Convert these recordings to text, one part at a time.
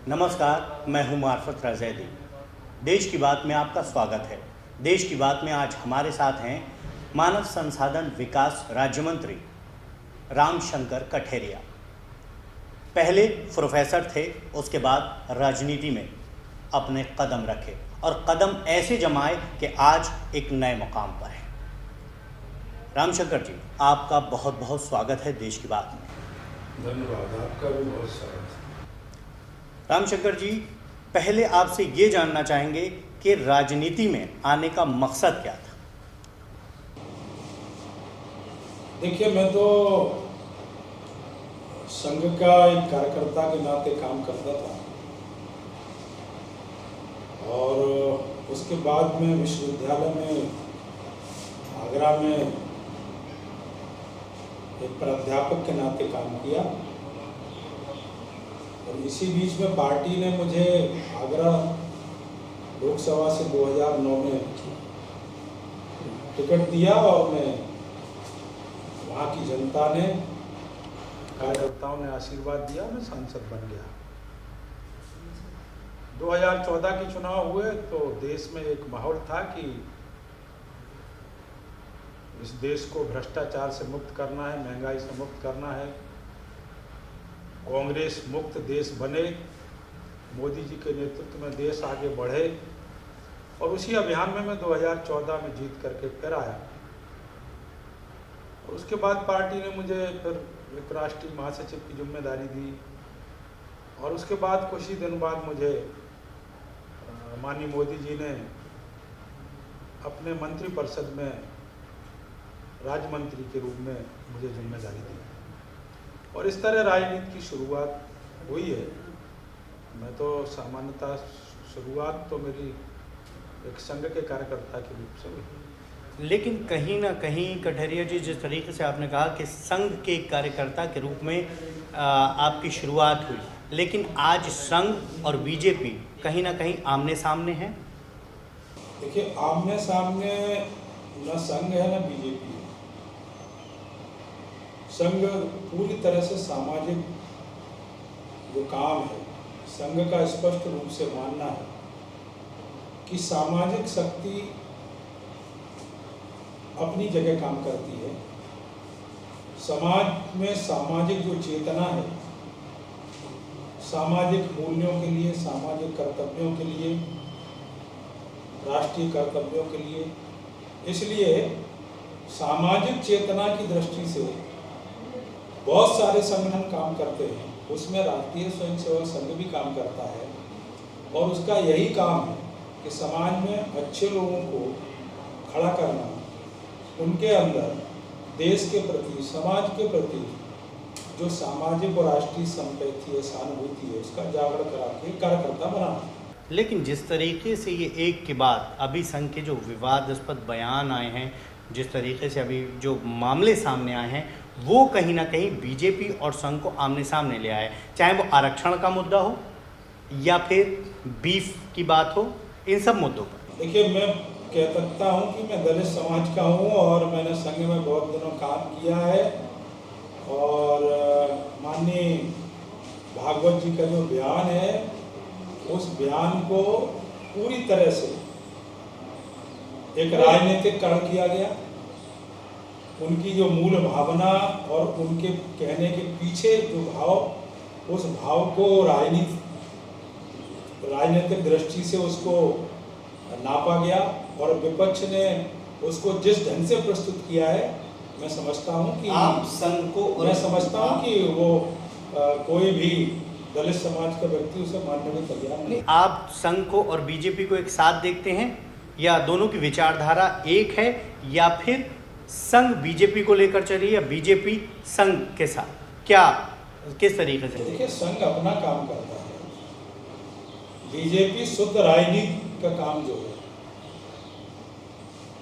नमस्कार, मैं हूं मार्फत रज़ैदी। देश की बात में आपका स्वागत है। देश की बात में आज हमारे साथ हैं मानव संसाधन विकास राज्य मंत्री रामशंकर कठेरिया। पहले प्रोफेसर थे, उसके बाद राजनीति में अपने कदम रखे और कदम ऐसे जमाए कि आज एक नए मुकाम पर है। रामशंकर जी, आपका बहुत बहुत स्वागत है देश की बात में। धन्यवाद, आपका भी बहुत स्वागत है। रामशंकर जी, पहले आपसे ये जानना चाहेंगे कि राजनीति में आने का मकसद क्या था? देखिए, मैं तो संघ का एक कार्यकर्ता के नाते काम करता था और उसके बाद में विश्वविद्यालय में आगरा में एक प्राध्यापक के नाते काम किया और इसी बीच में पार्टी ने मुझे आगरा लोकसभा से 2009 में टिकट दिया और मैं वहाँ की जनता ने, कार्यकर्ताओं ने आशीर्वाद दिया, मैं सांसद बन गया। 2014 के चुनाव हुए तो देश में एक माहौल था कि इस देश को भ्रष्टाचार से मुक्त करना है, महंगाई से मुक्त करना है, कांग्रेस मुक्त देश बने, मोदी जी के नेतृत्व में देश आगे बढ़े। और उसी अभियान में मैं 2014 में जीत करके फिर आया और उसके बाद पार्टी ने मुझे फिर एक राष्ट्रीय महासचिव की जिम्मेदारी दी और उसके बाद कुछ ही दिन बाद मुझे माननीय मोदी जी ने अपने मंत्रिपरिषद में राज्य मंत्री के रूप में मुझे जिम्मेदारी दी और इस तरह राजनीति की शुरुआत हुई है। मैं तो सामान्यतः शुरुआत तो मेरी एक संघ के कार्यकर्ता के रूप से हुई। लेकिन कहीं ना कहीं कठेरिया जी, जिस तरीके से आपने कहा कि संघ के कार्यकर्ता के रूप में आपकी शुरुआत हुई, लेकिन आज संघ और बीजेपी कहीं ना कहीं आमने सामने हैं। देखिए, आमने सामने न संघ है न बीजेपी है। संघ पूरी तरह से सामाजिक जो काम है, संघ का स्पष्ट रूप से मानना है कि सामाजिक शक्ति अपनी जगह काम करती है। समाज में सामाजिक जो चेतना है, सामाजिक मूल्यों के लिए, सामाजिक कर्तव्यों के लिए, राष्ट्रीय कर्तव्यों के लिए, इसलिए सामाजिक चेतना की दृष्टि से बहुत सारे संगठन काम करते हैं। उसमें राष्ट्रीय स्वयंसेवक संघ भी काम करता है और उसका यही काम है कि समाज में अच्छे लोगों को खड़ा करना, उनके अंदर देश के प्रति, समाज के प्रति जो सामाजिक और राष्ट्रीय संपत्ति है, सहानुभूति है, उसका जागरण करा के कार्यकर्ता बनाना। लेकिन जिस तरीके से ये एक के बाद अभी संघ के जो विवादास्पद बयान आए हैं, जिस तरीके से अभी जो मामले सामने आए हैं, वो कहीं ना कहीं बीजेपी और संघ को आमने सामने ले आए, चाहे वो आरक्षण का मुद्दा हो या फिर बीफ की बात हो, इन सब मुद्दों पर। देखिए, मैं कह सकता हूँ कि मैं दलित समाज का हूँ और मैंने संघ में बहुत दिनों काम किया है और माननीय भागवत जी का जो बयान है, उस बयान को पूरी तरह से एक राजनीतिकरण किया गया। उनकी जो मूल भावना और उनके कहने के पीछे जो भाव, उस भाव को राजनीतिक दृष्टि से उसको नापा गया और विपक्ष ने उसको जिस ढंग से प्रस्तुत किया है, मैं समझता हूं कि आप संघ को, मैं समझता हूं कि वो कोई भी दलित समाज का व्यक्ति उसे मानने में तैयार नहीं। आप संघ को और बीजेपी को एक साथ देखते हैं या दोनों की विचारधारा एक है, या फिर संघ बीजेपी को लेकर चली या बीजेपी संघ के साथ, क्या किस तरीके से? देखिए, संघ अपना काम करता है, बीजेपी शुद्ध राजनीति का काम जो है,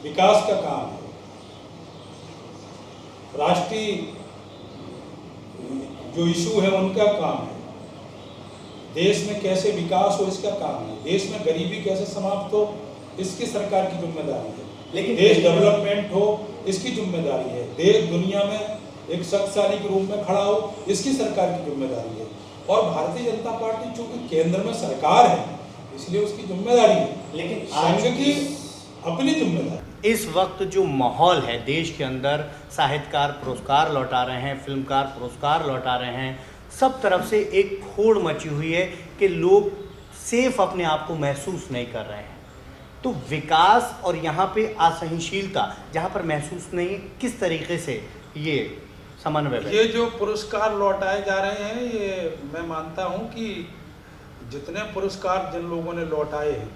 विकास का काम है, राष्ट्रीय जो इशू है उनका काम है, देश में कैसे विकास हो इसका काम है, देश में गरीबी कैसे समाप्त हो इसकी सरकार की जिम्मेदारी है, लेकिन देश डेवलपमेंट हो इसकी जिम्मेदारी है। देश दुनिया में एक शक्तिशाली के रूप में खड़ा हो, इसकी सरकार की जिम्मेदारी है। और भारतीय जनता पार्टी चूंकि केंद्र में सरकार है, इसलिए उसकी जिम्मेदारी है, लेकिन संघ की अपनी जिम्मेदारी। इस वक्त जो माहौल है देश के अंदर, साहित्यकार पुरस्कार लौटा रहे हैं, फिल्मकार पुरस्कार लौटा रहे हैं, सब तरफ से एक होड़ मची हुई है कि लोग सेफ अपने आप को महसूस नहीं कर रहे हैं। तो विकास और यहाँ पे असहनशीलता जहाँ पर महसूस नहीं है, किस तरीके से ये समन्वय है? ये जो पुरस्कार लौटाए जा रहे हैं, ये मैं मानता हूँ कि जितने पुरस्कार जिन लोगों ने लौटाए हैं,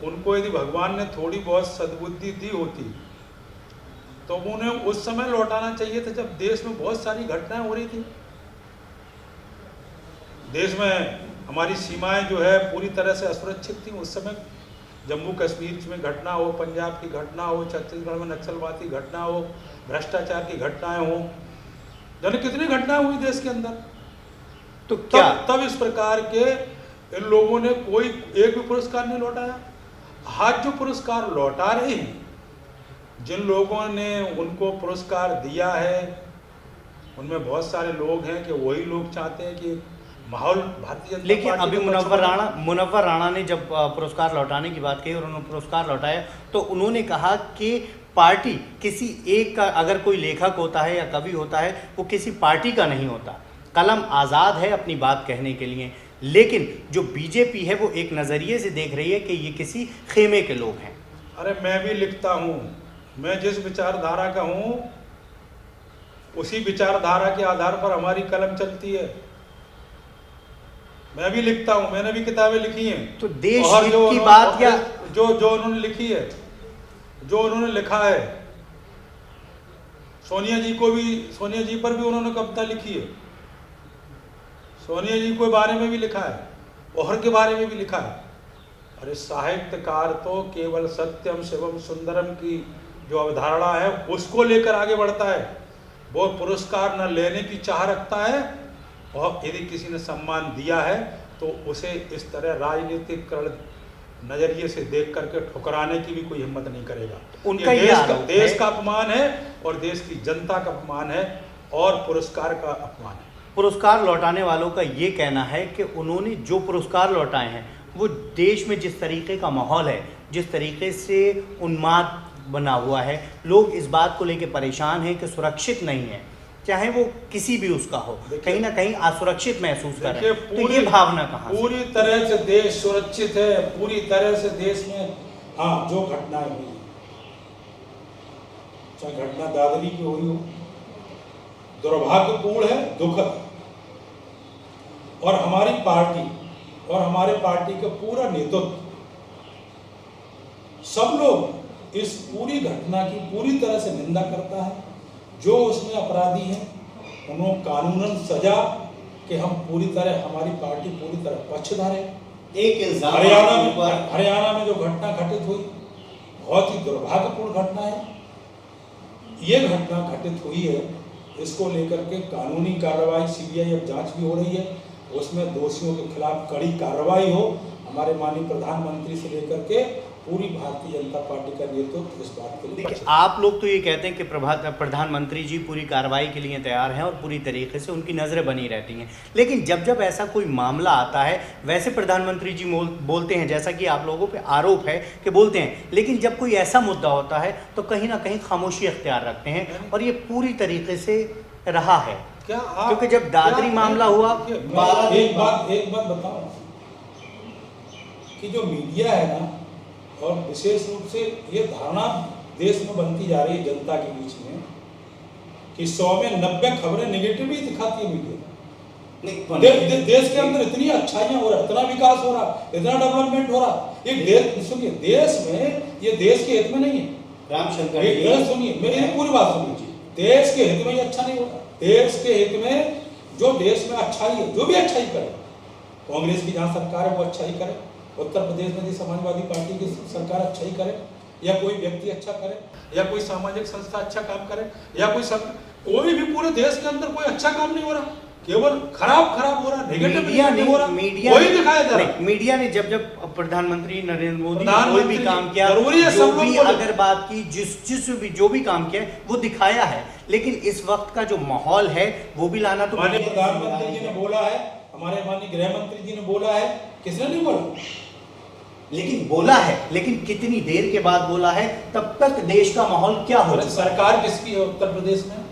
उनको यदि भगवान ने थोड़ी बहुत सद्बुद्धि दी होती तो उन्हें उस समय लौटाना चाहिए था जब देश में बहुत सारी घटनाएं हो रही थी। देश में हमारी सीमाएं जो है पूरी तरह से असुरक्षित थी उस समय। जम्मू कश्मीर में घटना हो, पंजाब की घटना हो, छत्तीसगढ़ में नक्सलवाद की घटना हो, भ्रष्टाचार की घटनाएं हो, जाने कितनी घटनाएं हुई देश के अंदर। तो क्या तब इस प्रकार के इन लोगों ने कोई एक भी पुरस्कार नहीं लौटाया। आज जो पुरस्कार लौटा रहे हैं, जिन लोगों ने उनको पुरस्कार दिया है, उनमें बहुत सारे लोग हैं कि वही लोग चाहते हैं कि माहौल भारतीय जनता लेकिन पार्टी अभी के पक्ष में मुनव्वर राणा ने जब पुरस्कार लौटाने की बात कही और उन्होंने पुरस्कार लौटाया, तो उन्होंने कहा कि पार्टी किसी एक का, अगर कोई लेखक होता है या कवि होता है, वो किसी पार्टी का नहीं होता। कलम आज़ाद है अपनी बात कहने के लिए, लेकिन जो बीजेपी है वो एक नज़रिए से देख रही है कि ये किसी खेमे के लोग हैं। अरे मैं भी लिखता हूँ, मैं जिस विचारधारा का हूँ उसी विचारधारा के आधार पर हमारी कलम चलती है। मैं भी लिखता हूँ, मैंने भी किताबें लिखी हैं। तो देश हित की बात या जो उन्होंने लिखी है, जो उन्होंने लिखा है, सोनिया जी पर भी उन्होंने कविता लिखी है, सोनिया जी के बारे में भी लिखा है, और के बारे में भी लिखा है। अरे साहित्यकार तो केवल सत्यम शिवम सुंदरम की जो अवधारणा है उसको लेकर आगे बढ़ता है। वो पुरस्कार न लेने की चाह रखता है, और यदि किसी ने सम्मान दिया है तो उसे इस तरह राजनीतिकरण नजरिए से देख करके ठुकराने की भी कोई हिम्मत नहीं करेगा। उनका ये देश का है। अपमान है और देश की जनता का अपमान है और पुरस्कार का अपमान है। पुरस्कार लौटाने वालों का ये कहना है कि उन्होंने जो पुरस्कार लौटाए हैं वो देश में जिस तरीके का माहौल है, जिस तरीके से उन्माद बना हुआ है, लोग इस बात को लेकर परेशान हैं कि सुरक्षित नहीं है, चाहे वो किसी भी उसका हो, कहीं ना कहीं असुरक्षित महसूस कर रहे हैं। तो ये भावना कहाँ से? पूरी तरह से देश सुरक्षित है, पूरी तरह से देश में हाँ जो घटनाएं हुई, चाहे घटना दादरी की हुई हो, दुर्भाग्यपूर्ण है, दुखद। और हमारी पार्टी और हमारे पार्टी का पूरा नेतृत्व, सब लोग इस पूरी घटना की पूरी तरह से निंदा करता है। जो उसमें अपराधी हैं उन्होंने कानूनन सजा कि हम पूरी तरह, हमारी पार्टी पूरी तरह पक्षधर है। एक इल्जाम हरियाणा में जो घटना घटित हुई बहुत ही दुर्भाग्यपूर्ण घटना है। ये घटना घटित हुई है, इसको लेकर के कानूनी कार्रवाई, सीबीआई अब जांच भी हो रही है, उसमें दोषियों के खिलाफ कड़ी कार्रवाई हो। हमारे माननीय प्रधानमंत्री से लेकर के पूरी भारतीय जनता पार्टी का नेतृत्व इस बात के लिए। देखिए, आप लोग तो ये कहते हैं कि प्रधानमंत्री जी पूरी कार्रवाई के लिए तैयार हैं और पूरी तरीके से उनकी नज़रें बनी रहती हैं, लेकिन जब ऐसा कोई मामला आता है, वैसे प्रधानमंत्री जी बोलते हैं, जैसा कि आप लोगों पे आरोप है कि बोलते हैं, लेकिन जब कोई ऐसा मुद्दा होता है तो कहीं ना कहीं खामोशी अख्तियार रखते हैं, और ये पूरी तरीके से रहा है। क्या क्योंकि जब दादरी मामला हुआ, एक बात बताओ कि जो मीडिया है ना, और विशेष रूप से ये धारणा देश में बनती जा रही है जनता के बीच में कि 100 में 90 खबरें निगेटिव ही दिखाती है मीडिया। देश के अंदर इतनी अच्छाइयां हो रहा, इतना विकास हो रहा, इतना डेवलपमेंट हो रहा, एक देश, सुनिए, देश में, ये देश के हित में नहीं है। रामशंकर सुनिए, मेरी पूरी बात सुनिए, देश के हित में ये अच्छा नहीं हो रहा। देश के हित में जो देश में अच्छाई है, जो भी अच्छाई करे, कांग्रेस की जहाँ सरकार है वो अच्छाई करे, उत्तर प्रदेश में समाजवादी पार्टी की सरकार अच्छा ही करे, या कोई व्यक्ति अच्छा करे, या कोई सामाजिक संस्था अच्छा काम करे, या कोई भी पूरे देश के अंदर कोई अच्छा काम नहीं हो रहा, केवल खराब हो रहा, नेगेटिव हो रहा, वही दिखाया जा रहा है। मीडिया ने जब प्रधानमंत्री नरेंद्र मोदी ने कोई भी काम किया, जरूरी है जो सब लोग भी बोले। अगर बात की जो भी काम किया है वो दिखाया है, लेकिन इस वक्त का जो माहौल है वो भी लाना तो माननीय प्रधानमंत्री जी ने बोला है, हमारे माननीय गृह मंत्री जी ने बोला है, किसने नहीं बोला? लेकिन बोला है, लेकिन कितनी देर के बाद बोला है, तब तक देश का माहौल क्या हो अरे चुका है? सरकार किसकी है उत्तर प्रदेश में?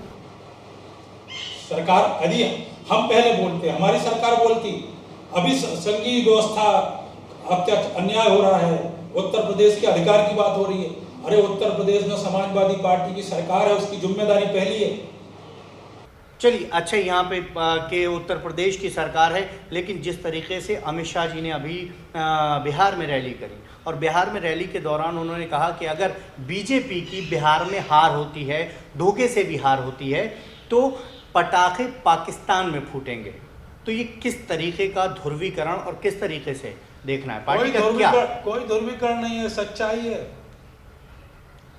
सरकार यदि हम पहले बोलते, हमारी सरकार बोलती, अभी संघीय व्यवस्था अत्याचार अन्याय हो रहा है, उत्तर प्रदेश के अधिकार की बात हो रही है। अरे उत्तर प्रदेश में समाजवादी पार्टी की सरकार है, उसकी जिम्मेदारी पहली है। चलिए, अच्छा, यहाँ पे के उत्तर प्रदेश की सरकार है, लेकिन जिस तरीके से अमित शाह जी ने अभी बिहार में रैली करी और बिहार में रैली के दौरान उन्होंने कहा कि अगर बीजेपी की बिहार में हार होती है, धोखे से भी हार होती है, तो पटाखे पाकिस्तान में फूटेंगे। तो ये किस तरीके का ध्रुवीकरण और किस तरीके से देखना है पार्टी का? क्या कोई ध्रुवीकरण नहीं है, सच्चाई है।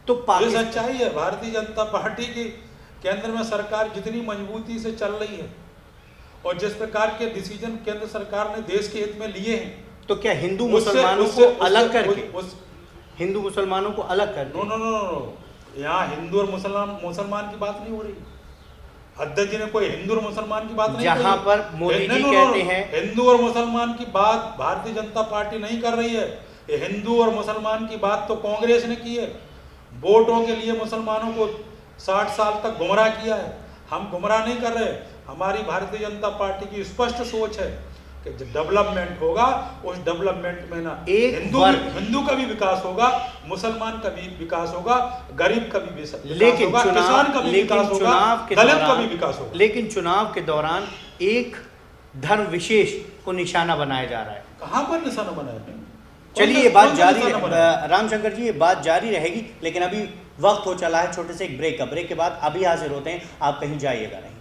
तो ये सच्चाई है। भारतीय जनता पार्टी की केंद्र में सरकार जितनी मजबूती से चल रही है और जिस प्रकार के डिसीजन केंद्र सरकार ने देश के हित में लिए हैं, तो क्या हिंदू मुसलमानों को अलग करके, हिंदू मुसलमानों को अलग करके? नो नो नो नो, यहाँ हिंदू और मुसलमान की बात नहीं हो रही। अध्यक्ष जी ने कोई हिंदू और मुसलमान की बात नहीं कही। जहां पर मोदी जी कहते हैं हिंदू और मुसलमान की बात भारतीय जनता पार्टी नहीं कर रही है। ये हिंदू और मुसलमान की बात तो कांग्रेस ने की है। वोटों के लिए मुसलमानों को 60 साल तक गुमराह किया है। हम गुमराह नहीं कर रहे। हमारी भारतीय जनता पार्टी की स्पष्ट सोच है कि जो डेवलपमेंट होगा उस डेवलपमेंट में ना हिंदू का भी विकास होगा, मुसलमान का भी विकास होगा, गरीब का भी विकास होगा, किसान का भी विकास होगा, दलित का भी विकास होगा। लेकिन चुनाव के दौरान एक धर्म विशेष को निशाना बनाया जा रहा है। कहाँ पर निशाना बनाया? चलिए, ये बात जारी, रामशंकर जी, ये बात जारी रहेगी, लेकिन अभी वक्त हो चला है छोटे से एक ब्रेक का। ब्रेक के बाद अभी हाजिर होते हैं, आप कहीं जाइएगा नहीं।